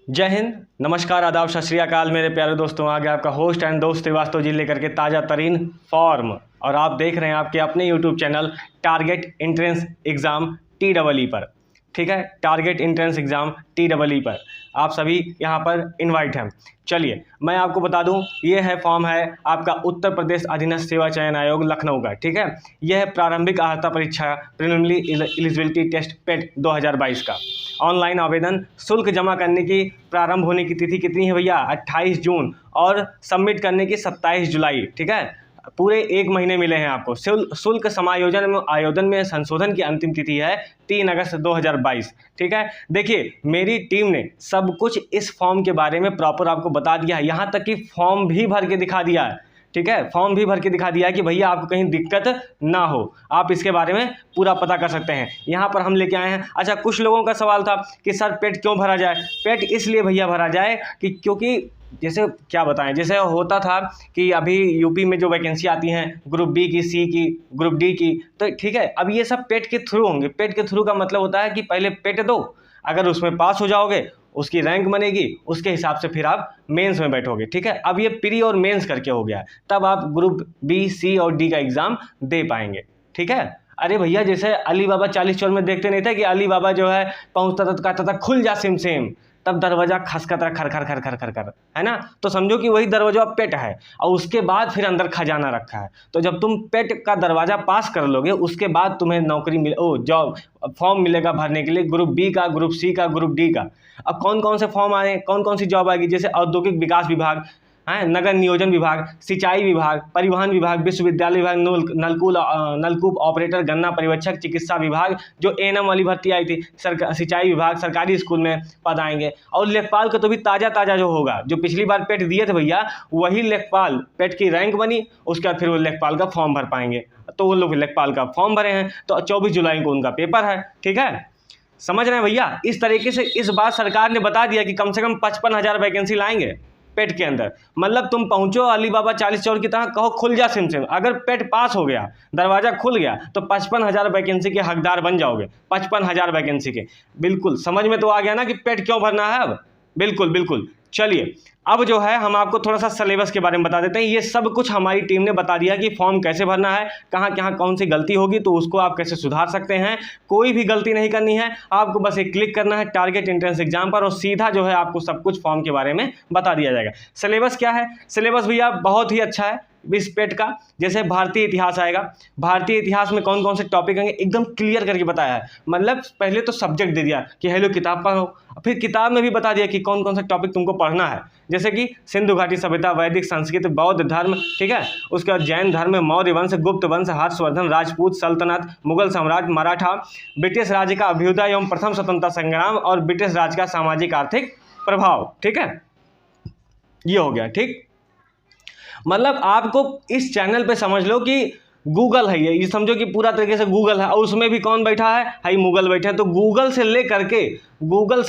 जय हिंद, नमस्कार, आदाब, सत श्री अकाल मेरे प्यारे दोस्तों। आगे आपका होस्ट एंड दोस्त श्रीवास्तव जी लेकर के ताज़ा तरीन फॉर्म, और आप देख रहे हैं आपके अपने YouTube channel target entrance exam TEE पर। ठीक है, टारगेट एंट्रेंस एग्ज़ाम TEE पर आप सभी यहाँ पर इनवाइट हैं। चलिए मैं आपको बता दूं, ये है फॉर्म है आपका उत्तर प्रदेश अधीनस्थ सेवा चयन आयोग लखनऊ का। ठीक है, यह है प्रारंभिक अर्हता परीक्षा प्रीलिमिनरी एलिजिबिलिटी टेस्ट पेट 2022 का। ऑनलाइन आवेदन शुल्क जमा करने की प्रारंभ होने की तिथि कितनी है भैया? 28 जून, और सबमिट करने की 27 जुलाई। ठीक है, पूरे 1 महीने मिले हैं आपको। शुल्क समायोजन आयोजन में संशोधन की अंतिम तिथि है 3 अगस्त 2022। ठीक है, देखिए मेरी टीम ने सब कुछ इस फॉर्म के बारे में प्रॉपर आपको बता दिया है, यहाँ तक कि फॉर्म भी भर के दिखा दिया है। ठीक है, फॉर्म भी भर के दिखा दिया है कि भैया आपको कहीं दिक्कत ना हो, आप इसके बारे में पूरा पता कर सकते हैं। यहाँ पर हम लेके आए हैं। अच्छा, कुछ लोगों का सवाल था कि सर पेट क्यों भरा जाए? पेट इसलिए भैया भरा जाए कि क्योंकि जैसे क्या बताएं, जैसे होता था कि अभी यूपी में जो वैकेंसी आती हैं ग्रुप बी की, सी की, ग्रुप डी की, तो ठीक है, अब ये सब पेट के थ्रू होंगे। पेट के थ्रू का मतलब होता है कि पहले पेट दो, अगर उसमें पास हो जाओगे उसकी रैंक बनेगी, उसके हिसाब से फिर आप मेंस में बैठोगे। ठीक है, अब ये प्री और मेंस करके हो गया, तब आप ग्रुप बी, सी और डी का एग्ज़ाम दे पाएंगे। ठीक है, अरे भैया जैसे अली बाबा 40 चोर में देखते नहीं थे कि अली बाबा जो है पहुँचता था तो कहता था खुल जा सिम सिम, तब दरवाजा खसकता खर खर खर खर खर खर, है ना? तो समझो कि वही दरवाजा पेट है, और उसके बाद फिर अंदर खजाना रखा है। तो जब तुम पेट का दरवाजा पास कर लोगे उसके बाद तुम्हें नौकरी जॉब फॉर्म मिलेगा भरने के लिए ग्रुप बी का, ग्रुप सी का, ग्रुप डी का। अब कौन कौन से फॉर्म आए, कौन कौन सी जॉब आएगी? जैसे औद्योगिक विकास विभाग है, नगर नियोजन विभाग, सिंचाई विभाग, परिवहन विभाग, विश्वविद्यालय विभाग, नलकूप ऑपरेटर, गन्ना पर्यवेक्षक, चिकित्सा विभाग, जो एएनएम वाली भर्ती आई थी, सिंचाई विभाग, सरकारी स्कूल में पद आएंगे। और लेखपाल का तो भी ताज़ा जो होगा, जो पिछली बार पेट दिए थे भैया वही लेखपाल, पेट की रैंक बनी, उसके बाद फिर वो लेखपाल का फॉर्म भर पाएंगे। तो वो लोग लेखपाल का फॉर्म भरे हैं, तो 24 जुलाई को उनका पेपर है। ठीक है, समझ रहे हैं भैया? इस तरीके से इस बार सरकार ने बता दिया कि कम से कम 55,000 वैकेंसी लाएंगे पेट के अंदर। मतलब तुम पहुंचो अली बाबा 40 चोर की तरह, कहो खुल जा सिम सिम, अगर पेट पास हो गया, दरवाजा खुल गया, तो 55,000 वैकेंसी के हकदार बन जाओगे। 55,000 वैकेंसी के। बिल्कुल समझ में तो आ गया ना कि पेट क्यों भरना है अब? बिल्कुल बिल्कुल। चलिए अब जो है हम आपको थोड़ा सा सिलेबस के बारे में बता देते हैं। ये सब कुछ हमारी टीम ने बता दिया कि फॉर्म कैसे भरना है, कहाँ कहाँ कौन सी गलती होगी तो उसको आप कैसे सुधार सकते हैं। कोई भी गलती नहीं करनी है, आपको बस एक क्लिक करना है टारगेट एंट्रेंस एग्जाम पर, और सीधा जो है आपको सब कुछ फॉर्म के बारे में बता दिया जाएगा। सिलेबस क्या है? सिलेबस भैया बहुत ही अच्छा है इस पेट का। जैसे भारतीय इतिहास आएगा, भारतीय इतिहास में कौन कौन से टॉपिक आएंगे एकदम क्लियर करके बताया है। मतलब पहले तो सब्जेक्ट दे दिया कि हेलो किताब पढ़ो, फिर किताब में भी बता दिया कि कौन कौन सा टॉपिक तुमको पढ़ना है। जैसे कि सिंधु घाटी सभ्यता, वैदिक संस्कृत, बौद्ध धर्म, ठीक है, उसके बाद जैन धर्म, मौर्य वंश, गुप्त वंश, हर्षवर्धन, राजपूत सल्तनत, मुगल साम्राज्य, मराठा, ब्रिटिश राज्य का अभ्युदय एवं प्रथम स्वतंत्रता संग्राम, और ब्रिटिश राज्य का सामाजिक आर्थिक प्रभाव। ठीक है, ये हो गया। ठीक, मतलब आपको इस चैनल पे समझ लो कि गूगल है, ये समझो कि पूरा तरीके से गूगल है, और उसमें भी कौन बैठा है? हाई मुगल बैठे हैं। तो गूगल से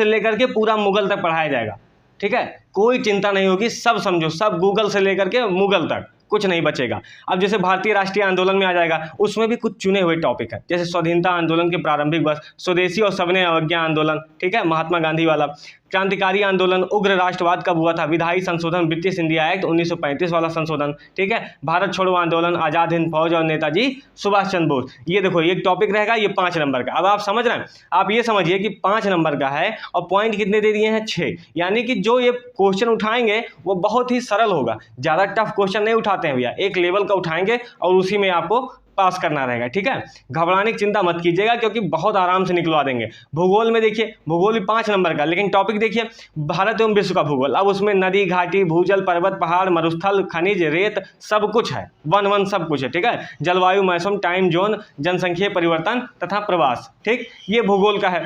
लेकर के पूरा मुगल तक पढ़ाया जाएगा। ठीक है, कोई चिंता नहीं होगी, सब समझो, सब गूगल से लेकर के मुगल तक कुछ नहीं बचेगा। अब जैसे भारतीय राष्ट्रीय आंदोलन में आ जाएगा, उसमें भी कुछ चुने हुए टॉपिक है। जैसे स्वाधीनता आंदोलन के प्रारंभिक वर्ष, स्वदेशी और सविनय अवज्ञा आंदोलन, ठीक है, महात्मा गांधी वाला, क्रांतिकारी आंदोलन, उग्र राष्ट्रवाद कब हुआ था, विधायी संशोधन, ब्रिटिश इंडिया एक्ट 1935 वाला संशोधन, ठीक है, भारत छोड़ो आंदोलन, आज़ाद हिंद फौज और नेताजी सुभाष चंद्र बोस। ये देखो ये टॉपिक रहेगा, ये 5 नंबर का। अब आप समझ रहे हैं, आप ये समझिए कि 5 नंबर का है और पॉइंट कितने दे दिए हैं? 6। यानी कि जो ये क्वेश्चन उठाएंगे वो बहुत ही सरल होगा, ज़्यादा टफ क्वेश्चन नहीं उठाते हैं भैया, एक लेवल का उठाएंगे और उसी में आपको पास करना रहेगा। ठीक है, घबराने की चिंता मत कीजिएगा क्योंकि बहुत आराम से निकलवा देंगे। भूगोल में देखिए, भूगोल भी 5 नंबर का, लेकिन टॉपिक देखिए भारत एवं विश्व का भूगोल। अब उसमें नदी, घाटी, भूजल, पर्वत, पहाड़, मरुस्थल, खनिज, रेत, सब कुछ है, वन सब कुछ है। ठीक है, जलवायु, मौसम, टाइम जोन, जनसंख्या परिवर्तन तथा प्रवास। ठीक, ये भूगोल का है।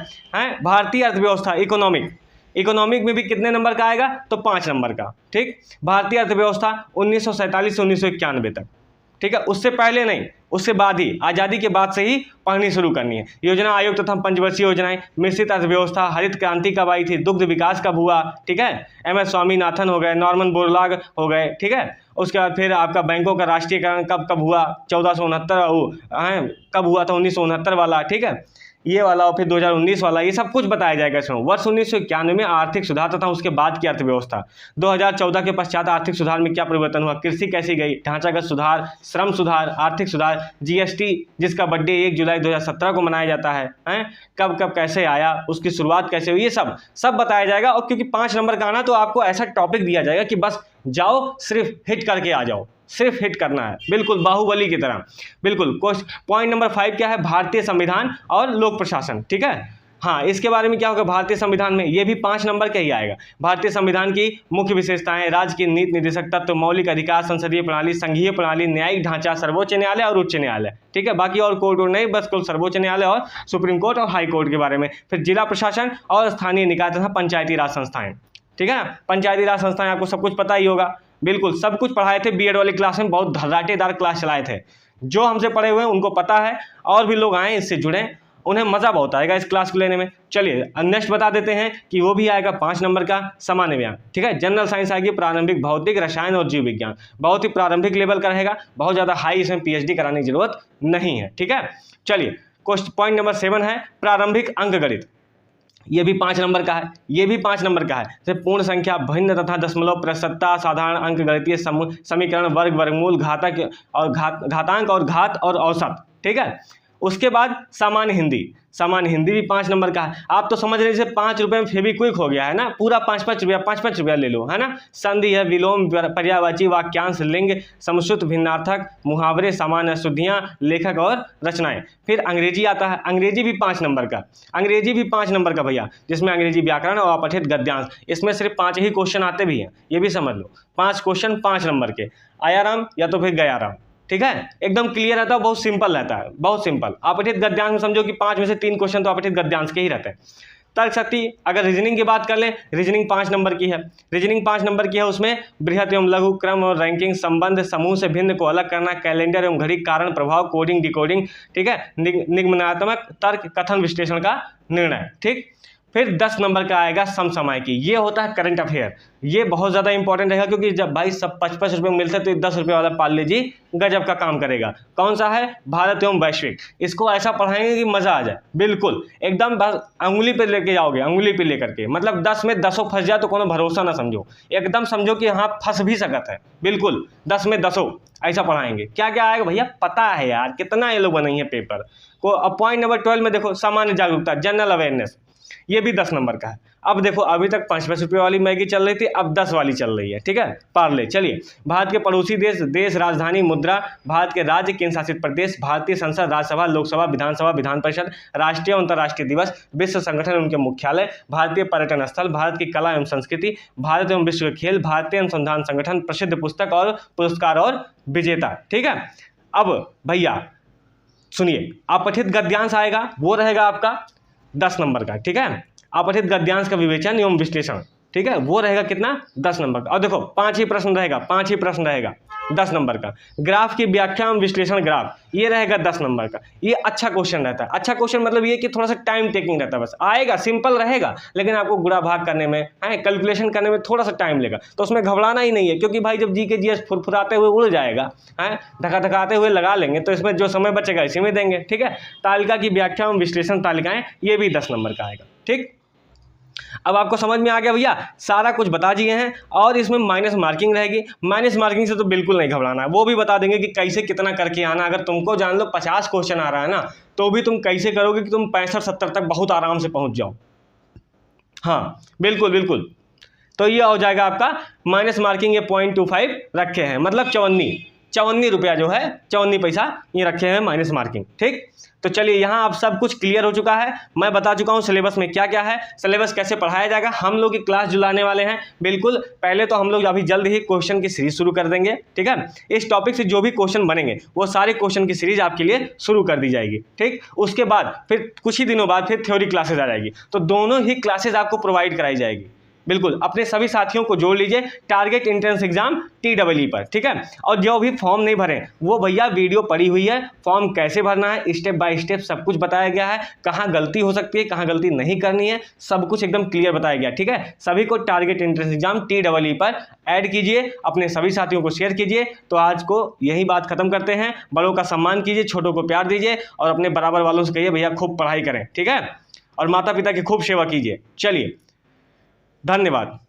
भारतीय अर्थव्यवस्था, इकोनॉमिक में भी कितने नंबर का आएगा? तो 5 नंबर का। ठीक, भारतीय अर्थव्यवस्था 1947 से 1991 तक। ठीक है, उससे पहले नहीं, उससे बाद ही, आज़ादी के बाद से ही पढ़नी शुरू करनी है। योजना आयोग तथा पंचवर्षीय योजनाएं, मिश्रित अर्थव्यवस्था, हरित क्रांति कब आई थी, दुग्ध विकास कब हुआ, ठीक है, MS स्वामीनाथन हो गए, नॉर्मन बोरलॉग हो गए, ठीक है। उसके बाद फिर आपका बैंकों का राष्ट्रीयकरण कब हुआ, 1469 कब हुआ था, 1969 वाला, ठीक है। ये वाला और फिर 2019 वाला, ये सब कुछ बताया जाएगा इसमें। वर्ष 1991 में आर्थिक सुधार तथा उसके बाद की अर्थव्यवस्था, 2014 के पश्चात आर्थिक सुधार में क्या परिवर्तन हुआ, कृषि कैसी गई, ढांचागत सुधार, श्रम सुधार, आर्थिक सुधार, जीएसटी जिसका बर्थडे 1 जुलाई 2017 को मनाया जाता है, कब कब कैसे आया, उसकी शुरुआत कैसे हुई, ये सब बताया जाएगा। और क्योंकि 5 नंबर का आना तो आपको ऐसा टॉपिक दिया जाएगा कि बस जाओ सिर्फ हिट करके आ जाओ, सिर्फ हिट करना है, बिल्कुल बाहुबली की तरह। बिल्कुल। पॉइंट नंबर 5 क्या है, भारतीय संविधान और लोक प्रशासन। ठीक है, हाँ, इसके बारे में क्या होगा, भारतीय संविधान में ये भी 5 नंबर का ही आएगा। भारतीय संविधान की मुख्य विशेषताएं, राज्य की नीति निर्देशक तत्व, मौलिक अधिकार, संसदीय प्रणाली, संघीय प्रणाली, न्यायिक ढांचा, सर्वोच्च न्यायालय और उच्च न्यायालय। ठीक है, बाकी और कोर्ट नहीं, बस कुल सर्वोच्च न्यायालय और सुप्रीम कोर्ट और हाई कोर्ट के बारे में। फिर जिला प्रशासन और स्थानीय निकाय तथा पंचायती राज संस्थाएं। ठीक है ना, पंचायती राज संस्थाएं आपको सब कुछ पता ही होगा। बिल्कुल, सब कुछ पढ़ाए थे बीएड वाली क्लास में, बहुत धर्राटेदार क्लास चलाए थे। जो हमसे पढ़े हुए हैं उनको पता है, और भी लोग आए इससे जुड़े, उन्हें मज़ा बहुत आएगा इस क्लास को लेने में। चलिए नेक्स्ट बता देते हैं कि वो भी आएगा 5 नंबर का सामान्य ज्ञान। ठीक है, जनरल साइंस आएगी, प्रारंभिक भौतिक, रसायन और जीव विज्ञान। बहुत ही प्रारंभिक लेवल का रहेगा, बहुत ज़्यादा हाई इसमें पीएचडी कराने की जरूरत नहीं है। ठीक है, चलिए पॉइंट नंबर 7 है प्रारंभिक अंकगणित। ये भी 5 नंबर का है, ये भी 5 नंबर का है। जैसे पूर्ण संख्या, भिन्न तथा दशमलव, प्रसन्नता, साधारण अंक गणितीय समीकरण, वर्ग, वर्गमूल, घातांक और घात और औसत। ठीक है, उसके बाद सामान्य हिंदी। सामान्य हिंदी भी 5 नंबर का है। आप तो समझ रहे जैसे 5 रुपये में फेविक्विक हो गया है ना, पूरा 5-5 रुपया 5-5 रुपया ले लो, है ना। संधि है, विलोम, पर्यायवाची, वाक्यांश, लिंग, समश्रुत, भिन्नार्थक, मुहावरे, सामान्य अशुद्धियाँ, लेखक और रचनाएं। फिर अंग्रेजी आता है, अंग्रेजी भी 5 नंबर का, अंग्रेजी भी 5 नंबर का भैया, जिसमें अंग्रेजी व्याकरण और अपठित गद्यांश। इसमें सिर्फ 5 ही क्वेश्चन आते भी हैं, ये भी समझ लो। 5 क्वेश्चन 5 नंबर के, आया राम या तो फिर गया राम। ठीक है, एकदम क्लियर रहता है, बहुत सिंपल रहता है, बहुत सिंपल। अपठित गद्यांश में समझो कि 5 में से 3 क्वेश्चन तो अपठित गद्यांश के ही रहते हैं। तर्क शक्ति, अगर रीजनिंग की बात कर लें, रीजनिंग 5 नंबर की है। रीजनिंग 5 नंबर की है, उसमें बृहत एवं लघु, क्रम और रैंकिंग, संबंध, समूह से भिन्न को अलग करना, कैलेंडर एवं घड़ी, कारण प्रभाव, कोडिंग, डिकोडिंग। ठीक है, निगमनात्मक तर्क, कथन विश्लेषण का निर्णय। ठीक, फिर 10 नंबर का आएगा समसामयिकी, ये होता है करंट अफेयर। ये बहुत ज़्यादा इंपॉर्टेंट रहेगा, क्योंकि जब भाई सब 55 रुपये में मिलते हैं तो 10 रुपये वाला पाल लीजिए, गजब का काम करेगा। कौन सा है, भारत एवं वैश्विक। इसको ऐसा पढ़ाएंगे कि मज़ा आ जाए, बिल्कुल एकदम बस अंगुली पे लेके जाओगे, अंगुली पे लेकर के, मतलब 10 में 10 फंस जाए तो कोनो भरोसा ना समझो, एकदम समझो कि हाँ फंस भी सकता है, बिल्कुल 10 में 10 ऐसा पढ़ाएंगे। क्या क्या आएगा भैया, पता है यार, कितना ये लोग बनाई है पेपर को। अब पॉइंट नंबर 12 में देखो, सामान्य जागरूकता, जनरल अवेयरनेस, ये भी 10 नंबर का है। अब देखो, अभी तक 5-5 रुपये वाली मैगी चल रही थी, अब 10 वाली चल रही है। ठीक है, पार्ले। चलिए, भारत के पड़ोसी देश, राजधानी, मुद्रा, भारत के राज्य, केंद्र शासित प्रदेश, भारतीय संसद, राज्यसभा, लोकसभा, विधानसभा, विधान परिषद, राष्ट्रीय और अंतर्राष्ट्रीय दिवस, विश्व संगठन उनके मुख्यालय, भारतीय पर्यटन स्थल, भारत की कला एवं संस्कृति, भारत एवं विश्व के खेल, भारतीय अनुसंधान संगठन, प्रसिद्ध पुस्तक और पुरस्कार और विजेता। ठीक है, अब भैया सुनिए, अपठित गद्यांश आएगा, वो रहेगा आपका 10 नंबर का। ठीक है, अपठित गद्यांश का विवेचन एवं विश्लेषण। ठीक है, वो रहेगा कितना, 10 नंबर का। और देखो 5 ही प्रश्न रहेगा, 5 ही प्रश्न रहेगा 10 नंबर का। ग्राफ की व्याख्या एवं विश्लेषण ग्राफ, ये रहेगा 10 नंबर का। ये अच्छा क्वेश्चन रहता है। अच्छा क्वेश्चन मतलब ये कि थोड़ा सा टाइम टेकिंग रहता है, बस आएगा, सिंपल रहेगा, लेकिन आपको गुणा भाग करने में, कैलकुलेशन करने में थोड़ा सा टाइम लेगा, तो उसमें घबराना ही नहीं है, क्योंकि भाई जब जीके जीएस फुरफुराते हुए उड़ जाएगा, धकाधकाते हुए लगा लेंगे, तो इसमें जो समय बचेगा इसी में देंगे। ठीक है, तालिका की व्याख्या एवं विश्लेषण तालिकाएं, ये भी 10 नंबर का आएगा। ठीक, अब आपको समझ में आ गया भैया, सारा कुछ बता दिए हैं। और इसमें माइनस मार्किंग रहेगी, माइनस मार्किंग से तो बिल्कुल नहीं घबराना है, वो भी बता देंगे कि कैसे कितना करके आना। अगर तुमको जान लो 50 क्वेश्चन आ रहा है ना, तो भी तुम कैसे करोगे कि तुम 65-70 तक बहुत आराम से पहुंच जाओ। हाँ बिल्कुल बिल्कुल, तो ये हो जाएगा आपका माइनस मार्किंग। ये 0.25 रखे हैं, मतलब 54 रुपया जो है, 54 पैसा ये रखे हैं माइनस मार्किंग। ठीक, तो चलिए यहाँ अब सब कुछ क्लियर हो चुका है। मैं बता चुका हूँ सिलेबस में क्या क्या है, सिलेबस कैसे पढ़ाया जाएगा। हम लोग की क्लास जुलाने वाले हैं, बिल्कुल। पहले तो हम लोग अभी जल्द ही क्वेश्चन की सीरीज शुरू कर देंगे। ठीक है, इस टॉपिक से जो भी क्वेश्चन बनेंगे वो सारे क्वेश्चन की सीरीज आपके लिए शुरू कर दी जाएगी। ठीक, उसके बाद फिर कुछ ही दिनों बाद फिर थ्योरी क्लासेज आ जाएगी, तो दोनों ही क्लासेज आपको प्रोवाइड कराई जाएगी। बिल्कुल अपने सभी साथियों को जोड़ लीजिए टारगेट एंट्रेंस एग्जाम TEE पर, ठीक है। और जो भी फॉर्म नहीं भरे वो भैया वीडियो पड़ी हुई है, फॉर्म कैसे भरना है स्टेप बाय स्टेप सब कुछ बताया गया है, कहाँ गलती हो सकती है कहाँ गलती नहीं करनी है, सब कुछ एकदम क्लियर बताया गया, ठीक है। सभी को टारगेट एंट्रेंस एग्जाम TEE पर ऐड कीजिए, अपने सभी साथियों को शेयर कीजिए। तो आज को यही बात खत्म करते हैं, बड़ों का सम्मान कीजिए, छोटों को प्यार दीजिए और अपने बराबर वालों से कहिए भैया खूब पढ़ाई करें, ठीक है, और माता पिता की खूब सेवा कीजिए। चलिए, धन्यवाद।